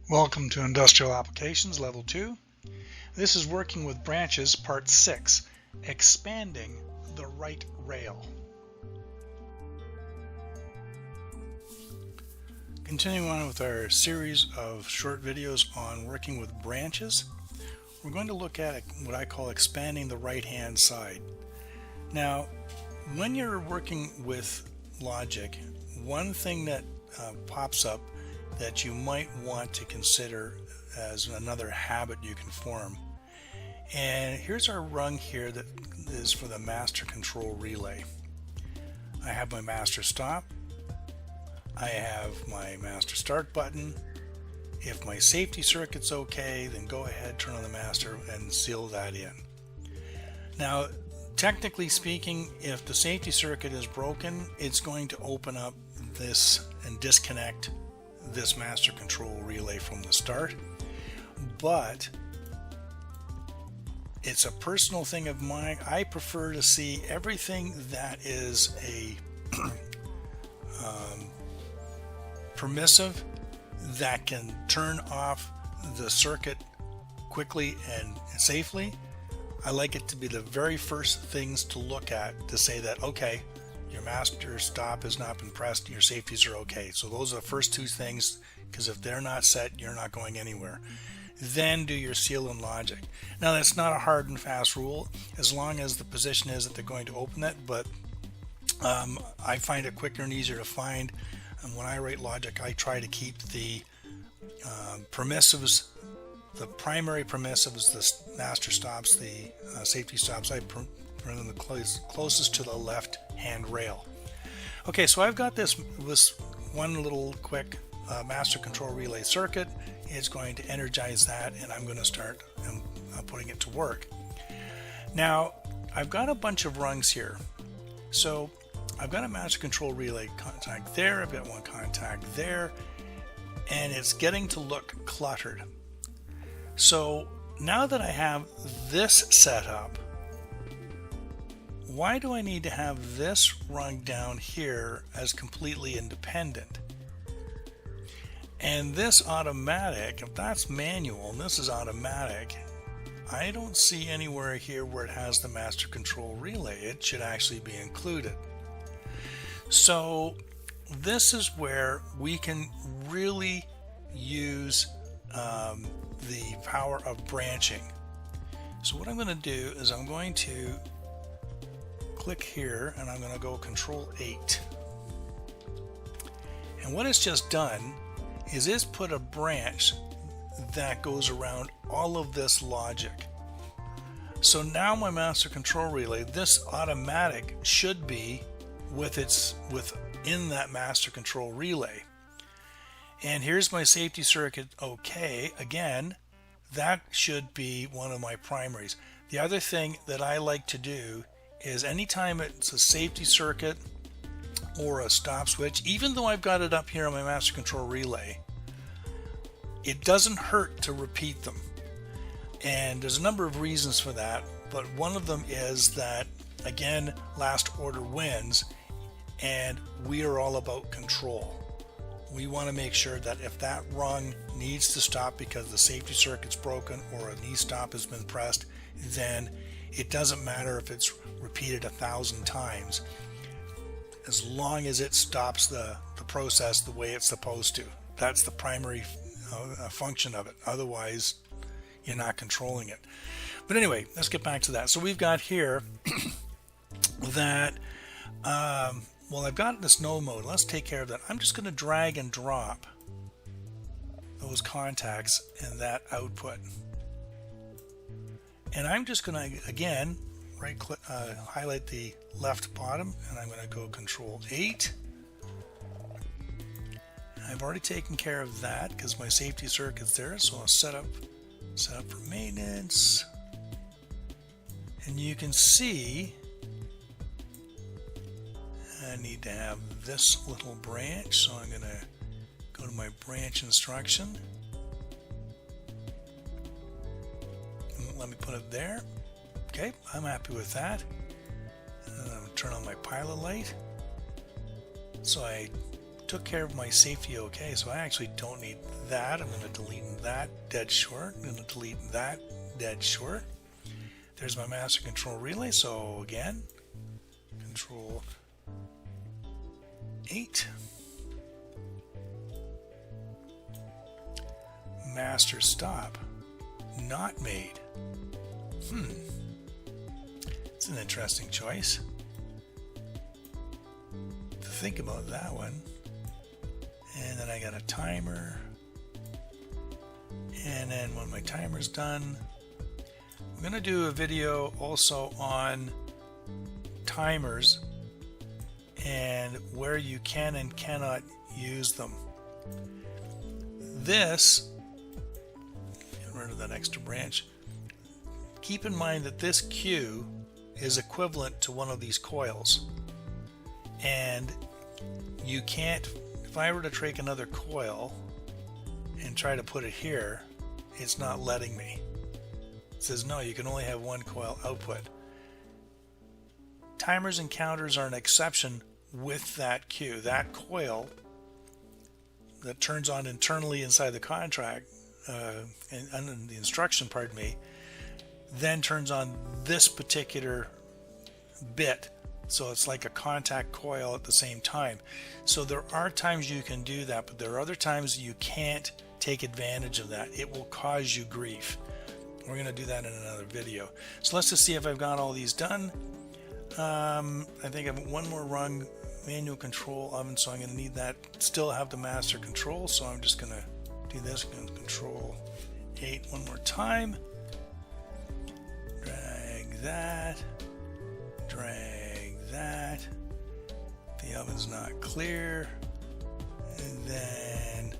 Welcome to Industrial Applications Level 2. This is Working with Branches Part 6, Expanding the Right Rail. Continuing on with our series of short videos on working with branches, we're going to look at what I call expanding the right-hand side. Now, when you're working with logic, one thing that pops up that you might want to consider as another habit you can form. And here's our rung here that is for the master control relay. I have my master stop. I have my master start button. If my safety circuit's okay, then go ahead, turn on the master and seal that in. Now, technically speaking, if the safety circuit is broken, it's going to open up this and disconnect this master control relay from the start. But it's a personal thing of mine. I prefer to see everything that is a permissive, that can turn off the circuit quickly and safely. I like it to be the very first things to look at to say that, okay, your master stop has not been pressed, your safeties are okay. So those are the first two things, because if they're not set, you're not going anywhere. Then do your seal and logic. Now, that's not a hard and fast rule, as long as the position is that they're going to open it, but I find it quicker and easier to find. And when I write logic, I try to keep the permissives, the primary permissives, the master stops, the safety stops, I put them the closest to the left hand rail. Okay, so I've got this one little quick master control relay circuit. It's going to energize that, and I'm going to start putting it to work. Now, I've got a bunch of rungs here. So I've got a master control relay contact there, I've got one contact there, and it's getting to look cluttered. So now that I have this set up, why do I need to have this rung down here as completely independent? And this automatic, if that's manual and this is automatic, I don't see anywhere here where it has the master control relay. It should actually be included. So this is where we can really use the power of branching. So what I'm going to do is I'm going to click here and I'm going to go Control 8. And what it's just done is it's put a branch that goes around all of this logic. So now my master control relay, this automatic, should be within that master control relay. And here's my safety circuit. Okay, again, that should be one of my primaries. The other thing that I like to do is anytime it's a safety circuit or a stop switch, even though I've got it up here on my master control relay, it doesn't hurt to repeat them. And there's a number of reasons for that, but one of them is that, again, last order wins, and we are all about control. We want to make sure that if that rung needs to stop because the safety circuit's broken or a knee stop has been pressed, then it doesn't matter if it's repeated 1,000 times, as long as it stops the process the way it's supposed to. That's the primary function of it. Otherwise, you're not controlling it. But anyway, let's get back to that. So we've got here that, well, I've got this no mode. Let's take care of that. I'm just going to drag and drop those contacts in that output. And I'm just going to, again, right click, highlight the left bottom, and I'm going to go Control 8. I've already taken care of that because my safety circuit's there, so I'll set up for maintenance. And you can see I need to have this little branch, so I'm going to go to my branch instruction. Let me put it there. Okay, I'm happy with that. And then I'm going to turn on my pilot light. So I took care of my safety okay, so I actually don't need that. I'm going to delete that, dead short. I'm going to delete that, dead short. There's my master control relay, so again, control 8. Master stop, not made. It's an interesting choice to think about that one. And then I got a timer, and then when my timer's done, I'm going to do a video also on timers and where you can and cannot use them. This, get rid of that extra branch. Keep in mind that this Q is equivalent to one of these coils, and you can't, if I were to take another coil and try to put it here, it's not letting me. It says no, you can only have one coil output. Timers and counters are an exception with that Q. That coil that turns on internally inside the contract, and the instruction, pardon me, then turns on this particular bit. So it's like a contact coil at the same time. So there are times you can do that, but there are other times you can't take advantage of that. It will cause you grief. We're going to do that in another video. So let's just see if I've got all these done. I think I have one more rung, manual control oven, so I'm going to need that. Still have the master control, so I'm just going to do this. I'm going to control 8 one more time. Drag that. Drag that. The oven's not clear. And then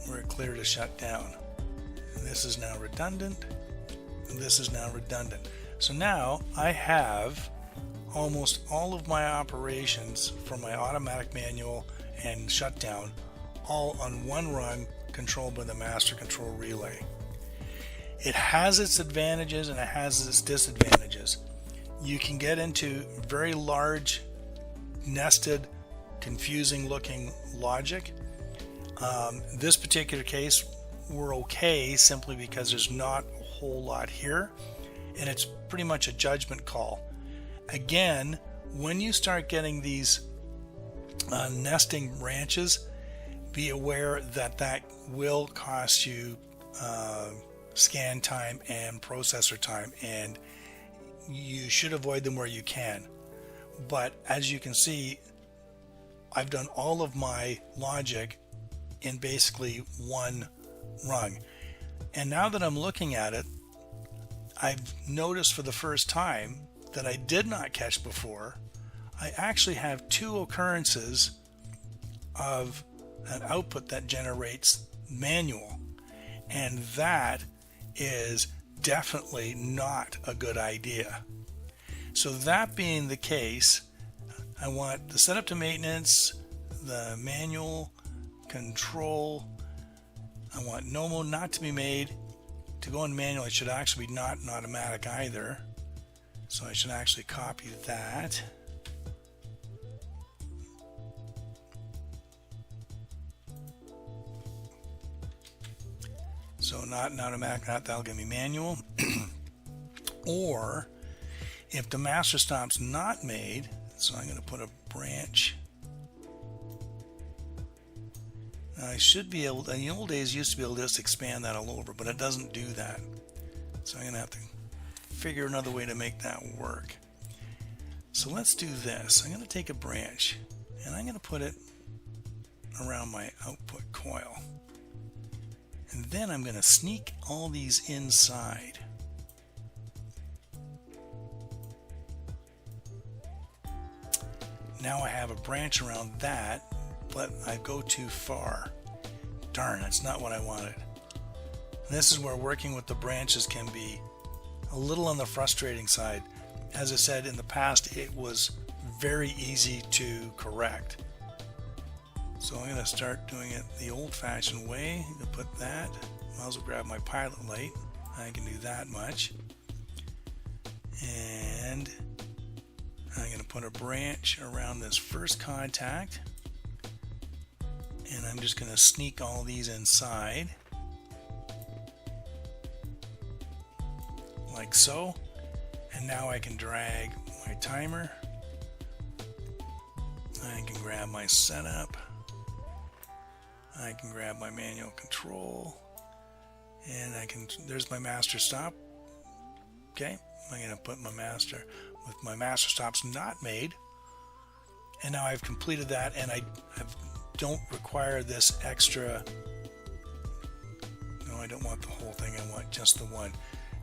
we're clear to shut down. And this is now redundant. And this is now redundant. So now I have almost all of my operations for my automatic, manual, and shutdown all on one rung, controlled by the master control relay. It has its advantages and it has its disadvantages. You can get into very large, nested, confusing looking logic. This particular case, we're okay simply because there's not a whole lot here, and it's pretty much a judgment call. Again, when you start getting these nesting branches, be aware that that will cost you scan time and processor time, and you should avoid them where you can. But as you can see, I've done all of my logic in basically one rung. And now that I'm looking at it, I've noticed for the first time that I did not catch before. I actually have 2 occurrences of an output that generates manual, and that is definitely not a good idea. So that being the case, I want the setup to maintenance, the manual control. I want NOMO not to be made. To go in manual, it should actually be not an automatic either. So I should actually copy that. So not an automatic, that'll give me manual. Or if the master stop's not made, so I'm going to put a branch. Now I should be able to, in the old days, used to be able to just expand that all over, but it doesn't do that. So I'm going to have to figure another way to make that work. So let's do this. I'm going to take a branch and I'm going to put it around my output coil. And then I'm going to sneak all these inside. Now I have a branch around that, but I go too far. Darn, that's not what I wanted. And this is where working with the branches can be a little on the frustrating side. As I said in the past, it was very easy to correct. So I'm going to start doing it the old-fashioned way. To put that, I'll also grab my pilot light. I can do that much. And I'm going to put a branch around this first contact. And I'm just going to sneak all these inside like so. And now I can drag my timer. I can grab my setup. I can grab my manual control. And there's my master stop. Okay, I'm going to put my master with my master stops not made. And now I've completed that, and I don't require this extra. No, I don't want the whole thing. I want just the one.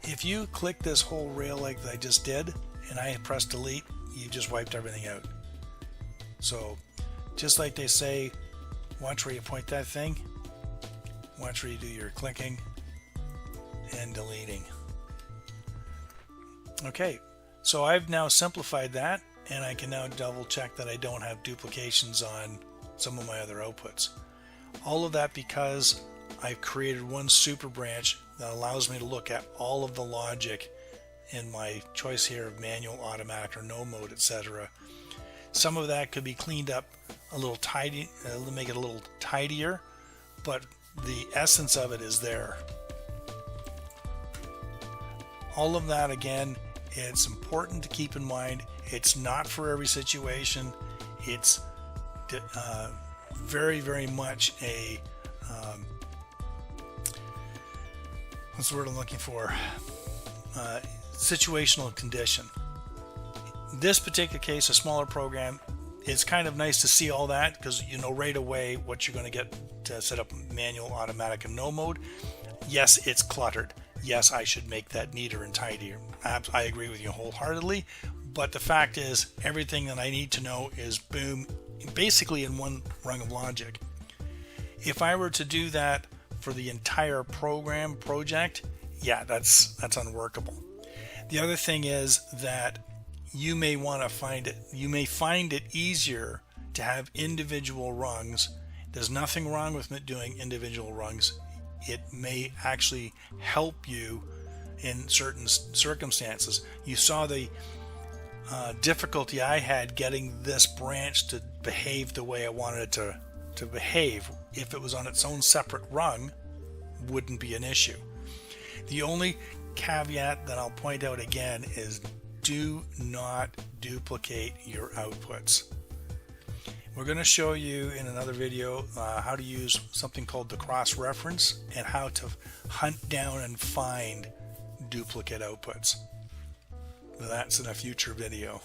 If you click this whole rail like I just did, and I press delete, you just wiped everything out. So, just like they say, watch where you point that thing. Watch where you do your clicking and deleting. Okay, so I've now simplified that, and I can now double check that I don't have duplications on some of my other outputs. All of that because I've created one super branch that allows me to look at all of the logic in my choice here of manual, automatic, or no mode, etc. Some of that could be cleaned up a little tidy, make it a little tidier, but the essence of it is there. All of that, again, it's important to keep in mind. It's not for every situation. It's very, very much a what's the word I'm looking for? Situational condition. This particular case, a smaller program, it's kind of nice to see all that because you know right away what you're going to get to set up manual, automatic, and no mode. Yes, it's cluttered. Yes, I should make that neater and tidier. I agree with you wholeheartedly. But the fact is, everything that I need to know is boom, basically in one rung of logic. If I were to do that for the entire project, yeah, that's unworkable. The other thing is that you may want to find it easier to have individual rungs. There's nothing wrong with doing individual rungs. It may actually help you in certain circumstances. You saw the difficulty I had getting this branch to behave the way I wanted it to behave. If it was on its own separate rung, wouldn't be an issue. The only caveat that I'll point out again is do not duplicate your outputs. We're going to show you in another video how to use something called the cross-reference and how to hunt down and find duplicate outputs. That's in a future video.